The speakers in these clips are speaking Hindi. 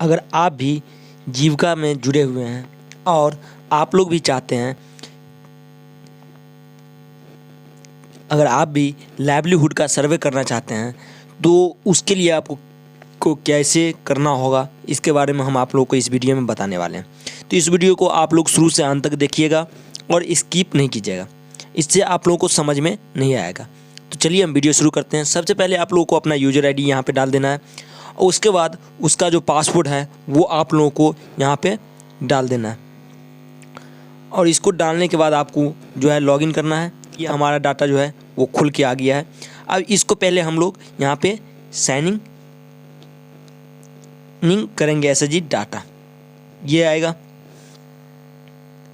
अगर आप भी जीविका में जुड़े हुए हैं और आप लोग भी चाहते हैं, अगर आप भी लाइवलीहुड का सर्वे करना चाहते हैं तो उसके लिए आपको कैसे करना होगा, इसके बारे में हम आप लोगों को इस वीडियो में बताने वाले हैं। तो इस वीडियो को आप लोग शुरू से अंत तक देखिएगा और स्किप नहीं कीजिएगा, इससे आप लोगों को समझ में नहीं आएगा। तो चलिए हम वीडियो शुरू करते हैं। सबसे पहले आप लोगों को अपना यूजर आईडी यहाँ पे डाल देना है और उसके बाद उसका जो पासवर्ड है वो आप लोगों को यहाँ पे डाल देना है। और इसको डालने के बाद आपको जो है लॉगिन करना है। ये हमारा डाटा जो है वो खुल के आ गया है। अब इसको पहले हम लोग यहाँ पे साइनिंग करेंगे SSG डाटा, ये आएगा।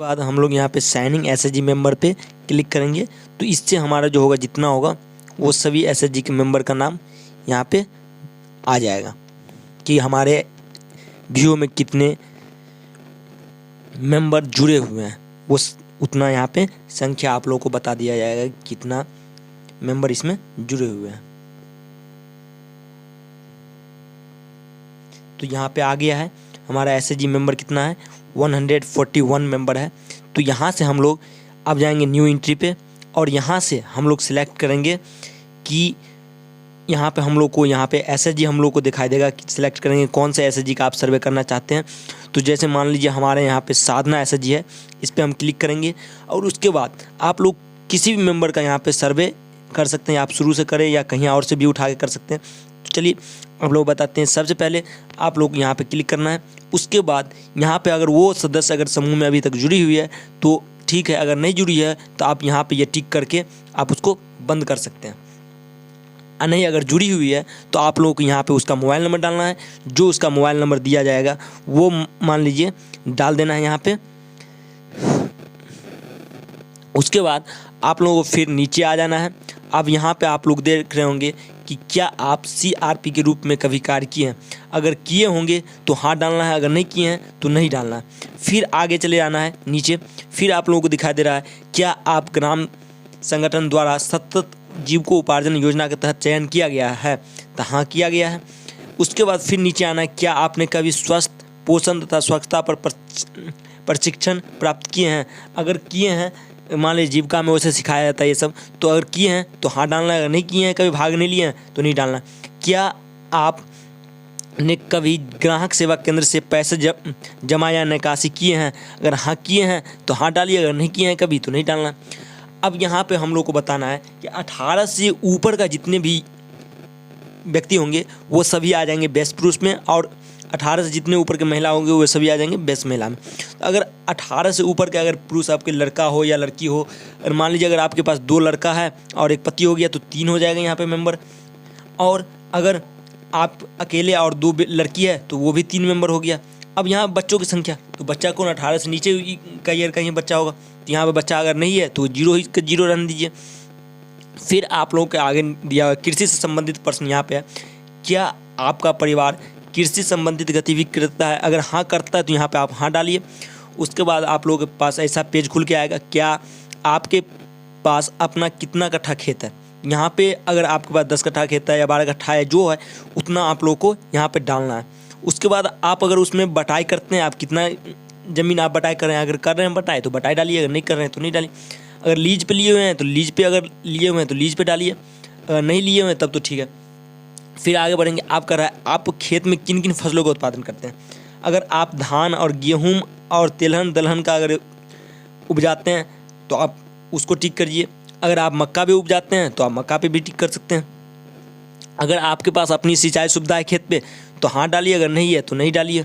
बाद हम लोग यहाँ पे साइनिंग SSG मेंबर पे क्लिक करेंगे तो इससे हमारा जो होगा जितना होगा वो सभी SSG के मेंबर का नाम यहाँ पे आ जाएगा कि हमारे व्यू में कितने मेंबर जुड़े हुए हैं, वो उतना यहाँ पे संख्या आप लोगों को बता दिया जाएगा कितना मेंबर इसमें जुड़े हुए हैं। तो यहाँ पे आ गया है हमारा SSG मेंबर कितना है, 141 मेंबर है। तो यहाँ से हम लोग अब जाएंगे न्यू एंट्री पे और यहाँ से हम लोग सिलेक्ट करेंगे कि यहाँ पे हम लोग को यहाँ पे SSG हम लोग को दिखाई देगा कि सिलेक्ट करेंगे कौन सा SSG का आप सर्वे करना चाहते हैं। तो जैसे मान लीजिए हमारे यहाँ पे साधना SSG है, इस पर हम क्लिक करेंगे और उसके बाद आप लोग किसी भी मेंबर का यहाँ पे सर्वे कर सकते हैं। आप शुरू से करें या कहीं और से भी उठा के कर सकते हैं। तो चलिए हम लोग बताते हैं। सबसे पहले आप लोग यहाँ पे क्लिक करना है। उसके बाद यहाँ पे अगर वो सदस्य अगर समूह में अभी तक जुड़ी हुई है तो ठीक है, अगर नहीं जुड़ी है तो आप यहाँ पे ये टिक करके आप उसको बंद कर सकते हैं। नहीं, अगर जुड़ी हुई है तो आप लोगों को यहाँ पे उसका मोबाइल नंबर डालना है। जो उसका मोबाइल नंबर दिया जाएगा वो मान लीजिए डाल देना है यहाँ पे। उसके बाद आप लोगों को फिर नीचे आ जाना है। अब यहाँ पे आप लोग देख रहे होंगे कि क्या आप CRP के रूप में कभी कार्य किए हैं। अगर किए होंगे तो हाँ डालना है, अगर नहीं किए हैं तो नहीं डालना है। फिर आगे चले जाना है नीचे। फिर आप लोगों को दिखाई दे रहा है क्या आप ग्राम संगठन द्वारा सतत जीविकोपार्जन योजना के तहत चयन किया गया है, तो हाँ किया गया है। उसके बाद फिर नीचे आना है, क्या आपने कभी स्वस्थ पोषण तथा स्वच्छता पर प्रशिक्षण प्राप्त किए हैं। अगर किए हैं, मान लीजिए जीविका में वैसे सिखाया जाता है ये सब, तो अगर किए हैं तो हाँ डालना है, अगर नहीं किए हैं, कभी भाग नहीं लिए हैं तो नहीं डालना। क्या आपने कभी ग्राहक सेवा केंद्र से पैसे जमा या निकासी किए हैं, अगर हाँ किए हैं तो हाँ डालिए, अगर नहीं किए हैं कभी तो नहीं डालना। अब यहाँ पे हम लोग को बताना है कि 18 से ऊपर का जितने भी व्यक्ति होंगे वो सभी आ जाएंगे बेस्ट पुरुष में, और 18 से जितने ऊपर के महिला होंगे वो सभी आ जाएंगे बेस्ट महिला में। तो अगर 18 से ऊपर के अगर पुरुष आपके लड़का हो या लड़की हो, और मान लीजिए अगर आपके पास 2 लड़का है और 1 पति हो गया तो 3 हो जाएगा यहाँ पे मेंबर। और अगर आप अकेले और 2 लड़की है तो वो भी 3 मेंबर हो गया। अब यहाँ बच्चों की संख्या, तो बच्चा कौन 18 से नीचे का ईयर का ही बच्चा होगा, तो यहाँ पर बच्चा अगर नहीं है तो 0 रहने दीजिए। फिर आप लोगों के आगे दिया हुआ कृषि से संबंधित प्रश्न यहाँ पे है, क्या आपका परिवार कृषि संबंधित गतिविधि करता है, अगर हाँ करता है तो यहाँ पे आप हाँ डालिए। उसके बाद आप लोगों के पास ऐसा पेज खुल के आएगा, क्या आपके पास अपना कितना कट्ठा खेत है। यहाँ पे अगर आपके पास 10 कट्ठा खेत है या 12 कट्ठा है, जो है उतना आप लोगों को यहाँ पे डालना है। उसके बाद आप अगर उसमें बटाई करते हैं, आप कितना ज़मीन आप बटाई कर रहे हैं, अगर कर रहे हैं बटाई तो बटाई डालिए, अगर नहीं कर रहे हैं तो नहीं डालिए। अगर लीज पे लिए हुए हैं तो लीज पे, अगर लिए हुए हैं तो लीज पे डालिए, अगर नहीं लिए हुए हैं तब तो ठीक है। फिर आगे बढ़ेंगे। आप कर रहा है, आप खेत में किन किन फसलों का उत्पादन करते हैं। अगर आप धान और गेहूँ और तिलहन दलहन का अगर उपजाते हैं तो आप उसको टिक करिए। अगर आप मक्का भी उपजाते हैं तो आप मक्का पे भी टिक कर सकते हैं। अगर आपके पास अपनी सिंचाई सुविधा है खेत पे तो हाँ डालिए, अगर नहीं है तो नहीं डालिए।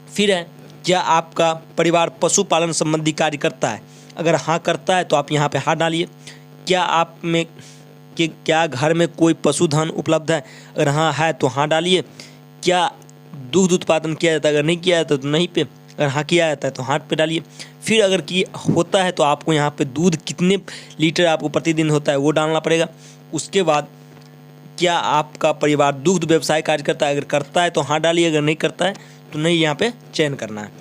फिर है, क्या आपका परिवार पशुपालन संबंधी कार्य करता है, अगर हाँ करता है तो आप यहाँ पे हाँ डालिए। क्या आप में कि क्या घर में कोई पशुधन उपलब्ध है, अगर हाँ है तो हाँ डालिए। क्या दूध उत्पादन किया जाता है, अगर नहीं किया जाता तो नहीं पे, अगर हाँ किया जाता है तो हाँ पे डालिए। फिर अगर कि होता है तो आपको यहाँ पे दूध कितने लीटर आपको प्रतिदिन होता है वो डालना पड़ेगा। उसके बाद क्या आपका परिवार दुग्ध व्यवसाय कार्य करता है, अगर करता है तो हाँ डालिए, अगर नहीं करता है तो नहीं यहाँ पे चयन करना है।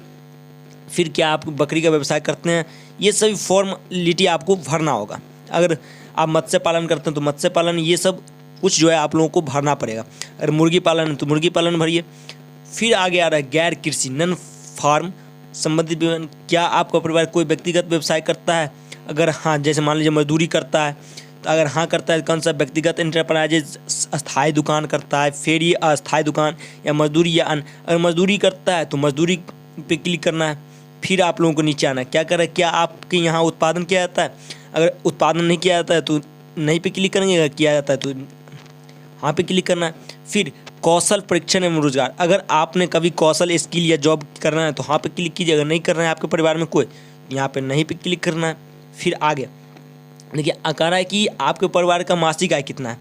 फिर क्या आप बकरी का व्यवसाय करते हैं, ये सभी फॉर्मेलिटी आपको भरना होगा। अगर आप मत्स्य पालन करते हैं तो मत्स्य पालन, ये सब कुछ जो है आप लोगों को भरना पड़ेगा। अगर मुर्गी पालन है तो मुर्गी पालन भरिए। फिर आगे आ रहा है गैर कृषि नन फार्म संबंधित विवरण। क्या आपका परिवार कोई व्यक्तिगत व्यवसाय करता है? अगर हाँ, जैसे मान लीजिए मजदूरी करता है, तो अगर हाँ करता है कौन सा व्यक्तिगत एंटरप्राइजेज, अस्थायी दुकान करता है, फेरी, अस्थायी दुकान या मजदूरी या अन्य। अगर मजदूरी करता है तो मजदूरी पे क्लिक करना है। फिर आप लोगों को नीचे आना है, क्या करें, क्या आपके यहाँ उत्पादन किया जाता है? अगर उत्पादन नहीं किया जाता है तो नहीं पे क्लिक करेंगे, अगर किया जाता है तो हाँ पे क्लिक करना है। फिर कौशल परीक्षण एवं रोजगार। अगर आपने कभी कौशल स्किल या जॉब करना है तो हाँ पे क्लिक कीजिए। अगर नहीं करना है आपके परिवार में कोई, यहाँ पे नहीं पे क्लिक करना है। फिर आगे देखिए कह रहा है कि आपके परिवार का मासिक आय कितना है।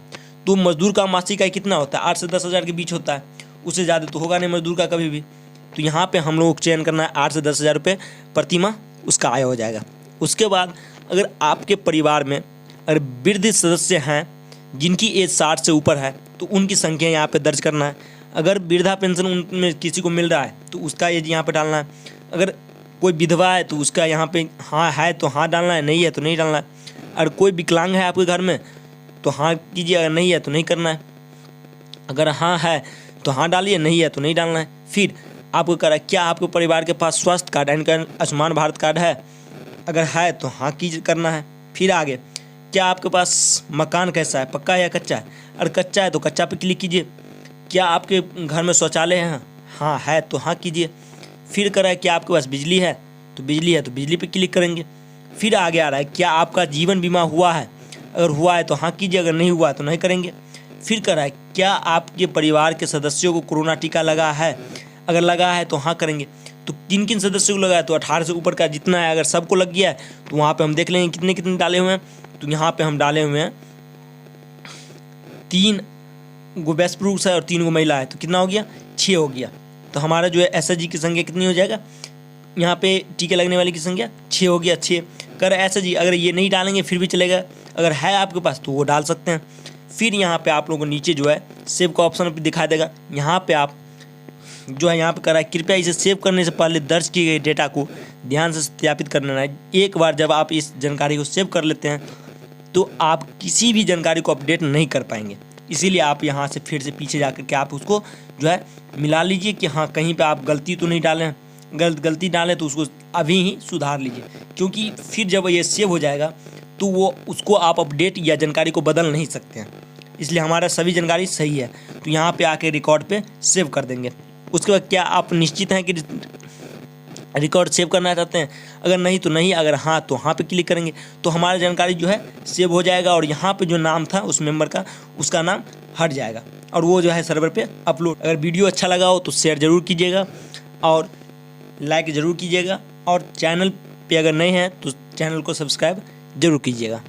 तो मजदूर का मासिक आय कितना होता है? 8 से 10 हज़ार के बीच होता है, उससे ज़्यादा तो होगा नहीं मजदूर का कभी भी। तो यहाँ पे हम लोगों को चयन करना है 8 से 10 हज़ार रुपये प्रति माह उसका आय हो जाएगा। उसके बाद अगर आपके परिवार में अगर वृद्ध सदस्य हैं जिनकी एज 60 से ऊपर है तो उनकी संख्या यहाँ पे दर्ज करना है। अगर वृद्धा पेंशन उनमें किसी को मिल रहा है तो उसका एज यहाँ पे डालना है। अगर कोई विधवा है तो उसका यहाँ पे हाँ है तो हाँ डालना है, नहीं है तो नहीं डालना है। अगर कोई विकलांग है आपके घर में तो हाँ कीजिए, अगर नहीं है तो नहीं करना है। अगर हाँ है तो हाँ डालिए, नहीं है तो नहीं डालना है। फिर आपको कह रहा है क्या आपके परिवार के पास स्वास्थ्य कार्ड यानी आयुष्मान भारत कार्ड है? अगर है तो हाँ कीजिए करना है। फिर आगे क्या आपके पास मकान कैसा है, पक्का है या कच्चा है? अगर कच्चा है तो कच्चा पे क्लिक कीजिए। क्या आपके घर में शौचालय है? हाँ है तो हाँ कीजिए। फिर कह रहा है क्या आपके पास बिजली है? तो बिजली है तो बिजली पे क्लिक करेंगे। फिर आगे आ रहा है क्या आपका जीवन बीमा हुआ है? अगर हुआ है तो हाँ कीजिए, अगर नहीं हुआ है तो नहीं करेंगे। फिर कह रहा है क्या आपके परिवार के सदस्यों को कोरोना टीका लगा है? अगर लगा है तो हाँ करेंगे। तो किन किन सदस्यों को लगा है? तो 18 से ऊपर का जितना है, अगर सबको लग गया है तो वहाँ पे हम देख लेंगे कितने कितने डाले हुए हैं। तो यहाँ पे हम डाले हुए हैं 3 गो बेस्ट पुरुष है और 3 गो महिला है, तो कितना हो गया? 6 हो गया। तो हमारा जो है SHG की संख्या कितनी हो जाएगा? यहाँ पे टीके लगने वाली की संख्या 6 हो गया। 6 कर SHG अगर ये नहीं डालेंगे फिर भी चलेगा, अगर है आपके पास तो वो डाल सकते हैं। फिर यहाँ पे आप लोगों को नीचे जो है सेव का ऑप्शन दिखा देगा। यहाँ पे आप जो है यहाँ पे करा है कृपया इसे सेव करने से पहले दर्ज किए गए डेटा को ध्यान से सत्यापित कर लेना है। एक बार जब आप इस जानकारी को सेव कर लेते हैं तो आप किसी भी जानकारी को अपडेट नहीं कर पाएंगे। इसीलिए आप यहाँ से फिर से पीछे जा कर के आप उसको जो है मिला लीजिए कि हाँ कहीं पे आप गलती तो नहीं डालें। गलती डालें तो उसको अभी ही सुधार लीजिए, क्योंकि फिर जब ये सेव हो जाएगा तो वो उसको आप अपडेट या जानकारी को बदल नहीं सकते हैं। इसलिए हमारा सभी जानकारी सही है, तो यहाँ पे आके रिकॉर्ड पे सेव कर देंगे। उसके बाद क्या आप निश्चित हैं कि रिकॉर्ड सेव करना चाहते हैं? अगर नहीं तो नहीं, अगर हाँ तो हाँ पे क्लिक करेंगे तो हमारा जानकारी जो है सेव हो जाएगा और यहाँ पे जो नाम था उस मेंबर का उसका नाम हट जाएगा और वो जो है सर्वर पे अपलोड। अगर वीडियो अच्छा लगा हो तो शेयर ज़रूर कीजिएगा और लाइक ज़रूर कीजिएगा और चैनल पे अगर नए हैं तो चैनल को सब्सक्राइब ज़रूर कीजिएगा।